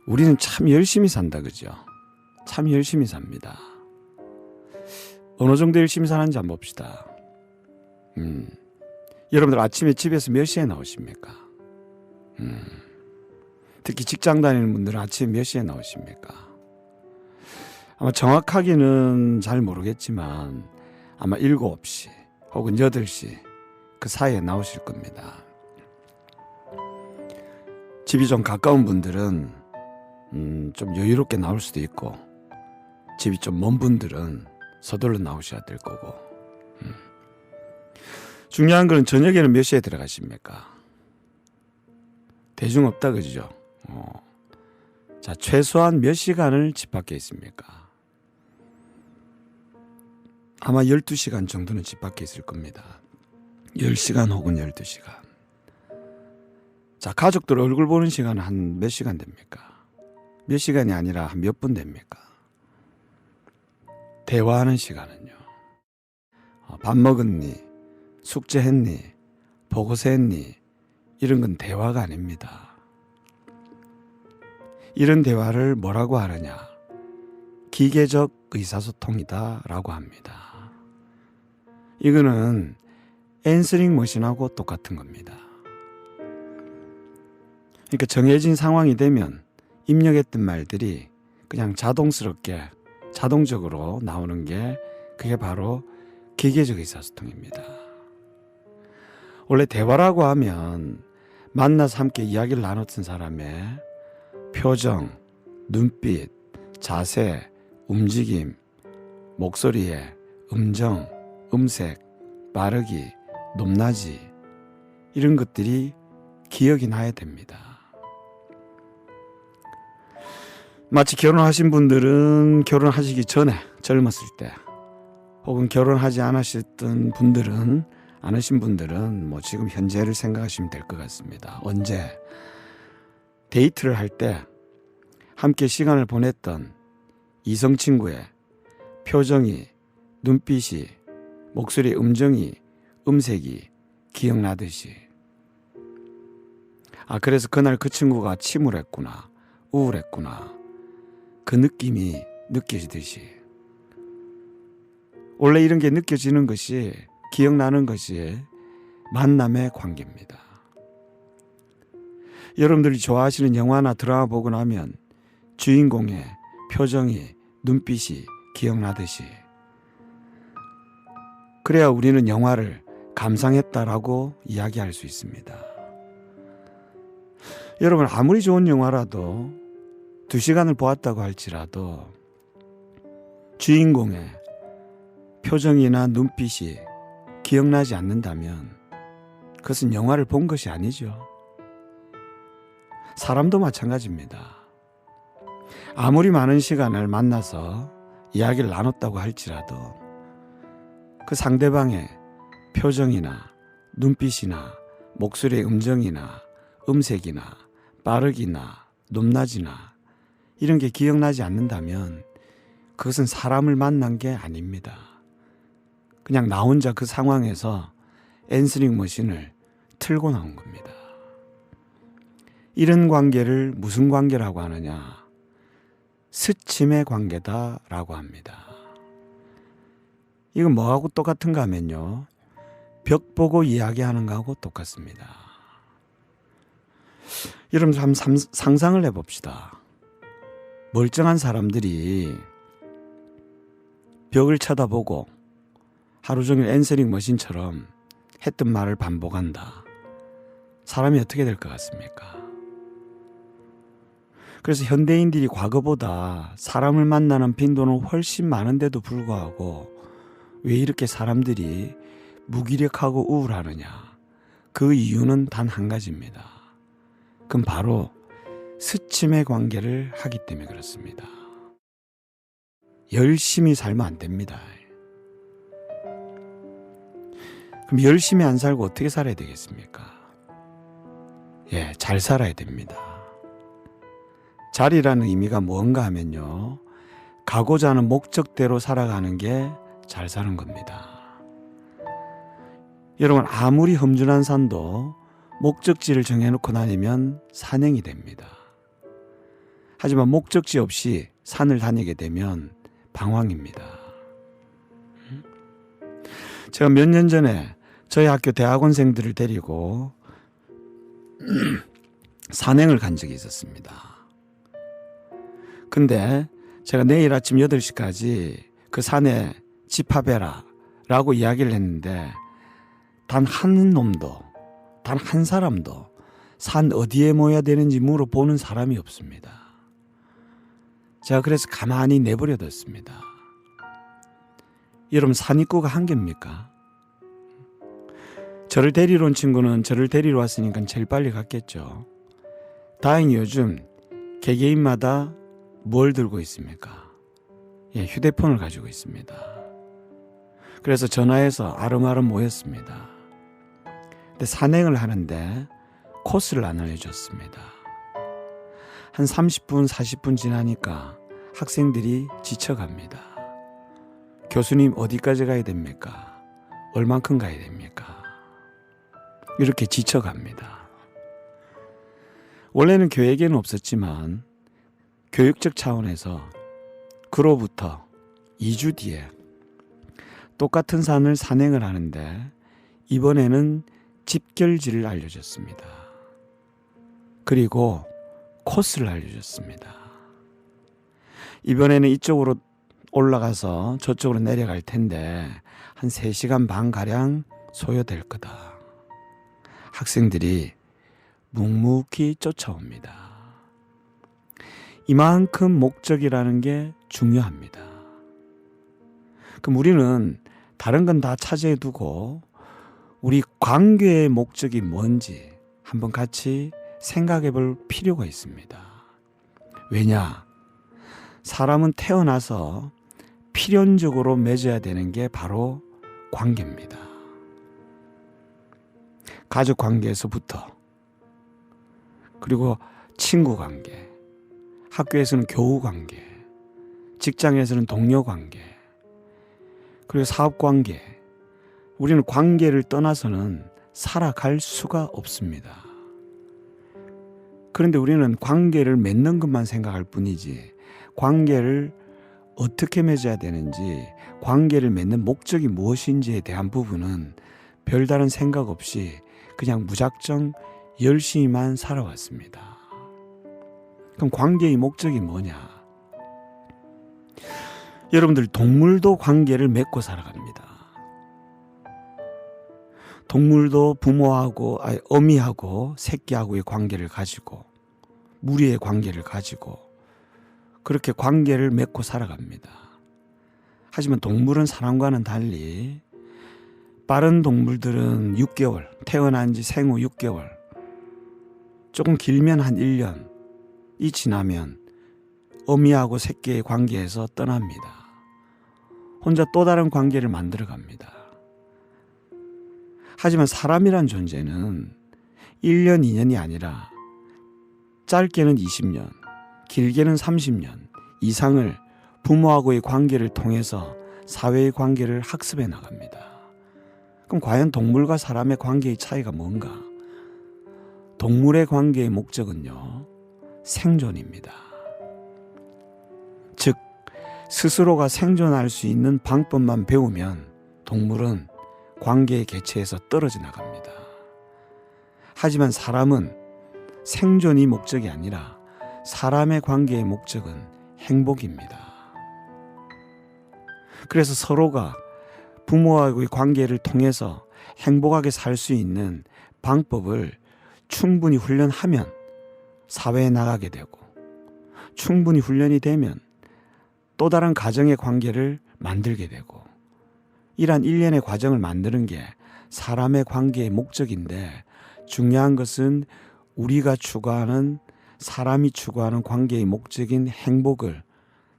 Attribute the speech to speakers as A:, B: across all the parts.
A: 우리는 참 열심히 산다, 그죠? 참 열심히 삽니다. 어느 정도 열심히 사는지 한번 봅시다. 여러분들 아침에 집에서 몇 시에 나오십니까? 특히 직장 다니는 분들은 아침에 몇 시에 나오십니까? 아마 정확하게는 잘 모르겠지만 아마 7시 혹은 8시 그 사이에 나오실 겁니다. 집이 좀 가까운 분들은 좀 여유롭게 나올 수도 있고, 집이 좀 먼 분들은 서둘러 나오셔야 될 거고. 중요한 건 저녁에는 몇 시에 들어가십니까? 대중 없다, 그죠? 자, 최소한 몇 시간을 집 밖에 있습니까? 아마 12시간 정도는 집 밖에 있을 겁니다. 10시간 혹은 12시간. 자, 가족들 얼굴 보는 시간은 한 몇 시간 됩니까? 몇 시간이 아니라 한 몇 분 됩니까? 대화하는 시간은요. 밥 먹었니? 숙제했니? 보고서 했니? 이런 건 대화가 아닙니다. 이런 대화를 뭐라고 하느냐? 기계적 의사소통이다 라고 합니다. 이거는 앤서링 머신하고 똑같은 겁니다. 그러니까 정해진 상황이 되면 입력했던 말들이 그냥 자동적으로 나오는 게 그게 바로 기계적 의사소통입니다. 원래 대화라고 하면 만나서 함께 이야기를 나눴던 사람의 표정, 눈빛, 자세, 움직임, 목소리의 음정, 음색, 빠르기, 높낮이 이런 것들이 기억이 나야 됩니다. 마치 결혼하신 분들은 결혼하시기 전에 젊었을 때, 혹은 결혼하지 않으셨던 분들은 않으신 분들은 뭐 지금 현재를 생각하시면 될 것 같습니다. 언제 데이트를 할 때 함께 시간을 보냈던 이성 친구의 표정이, 눈빛이, 목소리의 음정이, 음색이 기억나듯이, 그래서 그날 그 친구가 침울했구나, 우울했구나, 그 느낌이 느껴지듯이, 원래 이런 게 느껴지는 것이, 기억나는 것이 만남의 관계입니다. 여러분들이 좋아하시는 영화나 드라마 보고 나면 주인공의 표정이, 눈빛이 기억나듯이, 그래야 우리는 영화를 감상했다라고 이야기할 수 있습니다. 여러분, 아무리 좋은 영화라도 2시간을 보았다고 할지라도 주인공의 표정이나 눈빛이 기억나지 않는다면 그것은 영화를 본 것이 아니죠. 사람도 마찬가지입니다. 아무리 많은 시간을 만나서 이야기를 나눴다고 할지라도 그 상대방의 표정이나 눈빛이나 목소리의 음정이나 음색이나 빠르기나 높낮이나 이런 게 기억나지 않는다면 그것은 사람을 만난 게 아닙니다. 그냥 나 혼자 그 상황에서 앤서링 머신을 틀고 나온 겁니다. 이런 관계를 무슨 관계라고 하느냐? 스침의 관계다라고 합니다. 이건 뭐하고 똑같은가 하면요, 벽 보고 이야기하는 거하고 똑같습니다. 여러분, 한번 상상을 해봅시다. 멀쩡한 사람들이 벽을 쳐다보고 하루 종일 앤서링 머신처럼 했던 말을 반복한다. 사람이 어떻게 될 것 같습니까? 그래서 현대인들이 과거보다 사람을 만나는 빈도는 훨씬 많은데도 불구하고 왜 이렇게 사람들이 무기력하고 우울하느냐? 그 이유는 단 한 가지입니다. 그건 바로 스침의 관계를 하기 때문에 그렇습니다. 열심히 살면 안 됩니다. 그럼 열심히 안 살고 어떻게 살아야 되겠습니까? 잘 살아야 됩니다. 잘이라는 의미가 뭔가 하면요, 가고자 하는 목적대로 살아가는 게 잘 사는 겁니다. 여러분, 아무리 험준한 산도 목적지를 정해놓고 다니면 산행이 됩니다. 하지만 목적지 없이 산을 다니게 되면 방황입니다. 제가 몇 년 전에 저희 학교 대학원생들을 데리고 산행을 간 적이 있었습니다. 근데 제가 내일 아침 8시까지 그 산에 집합해라 라고 이야기를 했는데 단 한 놈도, 단 한 사람도 산 어디에 모여야 되는지 물어보는 사람이 없습니다. 제가 그래서 가만히 내버려뒀습니다. 여러분, 산입구가 한 개입니까? 저를 데리러 온 친구는 저를 데리러 왔으니까 제일 빨리 갔겠죠. 다행히 요즘 개개인마다 뭘 들고 있습니까? 휴대폰을 가지고 있습니다. 그래서 전화해서 아름아름 모였습니다. 근데 산행을 하는데 코스를 안 알려줬습니다. 한 30분, 40분 지나니까 학생들이 지쳐갑니다. 교수님, 어디까지 가야 됩니까? 얼만큼 가야 됩니까? 이렇게 지쳐갑니다. 원래는 계획에는 없었지만 교육적 차원에서 그로부터 2주 뒤에 똑같은 산을 산행을 하는데 이번에는 집결지를 알려줬습니다. 그리고 코스를 알려줬습니다. 이번에는 이쪽으로 올라가서 저쪽으로 내려갈 텐데 한 3시간 반가량 소요될 거다. 학생들이 묵묵히 쫓아옵니다. 이만큼 목적이라는 게 중요합니다. 그럼 우리는 다른 건 다 차지해 두고 우리 관계의 목적이 뭔지 한번 같이 생각해 볼 필요가 있습니다. 왜냐? 사람은 태어나서 필연적으로 맺어야 되는 게 바로 관계입니다. 가족 관계에서부터, 그리고 친구 관계, 학교에서는 교우 관계, 직장에서는 동료 관계, 그리고 사업 관계. 우리는 관계를 떠나서는 살아갈 수가 없습니다. 그런데 우리는 관계를 맺는 것만 생각할 뿐이지 관계를 어떻게 맺어야 되는지, 관계를 맺는 목적이 무엇인지에 대한 부분은 별다른 생각 없이 그냥 무작정 열심히만 살아왔습니다. 그럼 관계의 목적이 뭐냐? 여러분들, 동물도 관계를 맺고 살아갑니다. 동물도 부모하고, 어미하고 새끼하고의 관계를 가지고, 무리의 관계를 가지고 그렇게 관계를 맺고 살아갑니다. 하지만 동물은 사람과는 달리, 빠른 동물들은 6개월, 태어난 지 생후 6개월, 조금 길면 한 1년이 지나면 어미하고 새끼의 관계에서 떠납니다. 혼자 또 다른 관계를 만들어 갑니다. 하지만 사람이란 존재는 1년, 2년이 아니라 짧게는 20년, 길게는 30년 이상을 부모하고의 관계를 통해서 사회의 관계를 학습해 나갑니다. 그럼 과연 동물과 사람의 관계의 차이가 뭔가? 동물의 관계의 목적은요, 생존입니다. 즉, 스스로가 생존할 수 있는 방법만 배우면 동물은 관계의 개체에서 떨어져 나갑니다. 하지만 사람은 생존이 목적이 아니라 사람의 관계의 목적은 행복입니다. 그래서 서로가 부모와의 관계를 통해서 행복하게 살 수 있는 방법을 충분히 훈련하면 사회에 나가게 되고, 충분히 훈련이 되면 또 다른 가정의 관계를 만들게 되고, 이러한 일련의 과정을 만드는 게 사람의 관계의 목적인데, 중요한 것은 우리가 추구하는, 사람이 추구하는 관계의 목적인 행복을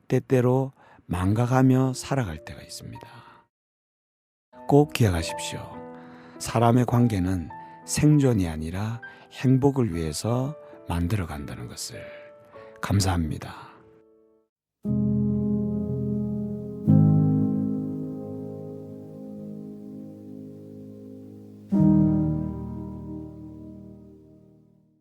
A: 때때로 망각하며 살아갈 때가 있습니다. 꼭 기억하십시오. 사람의 관계는 생존이 아니라 행복을 위해서 만들어 간다는 것을. 감사합니다.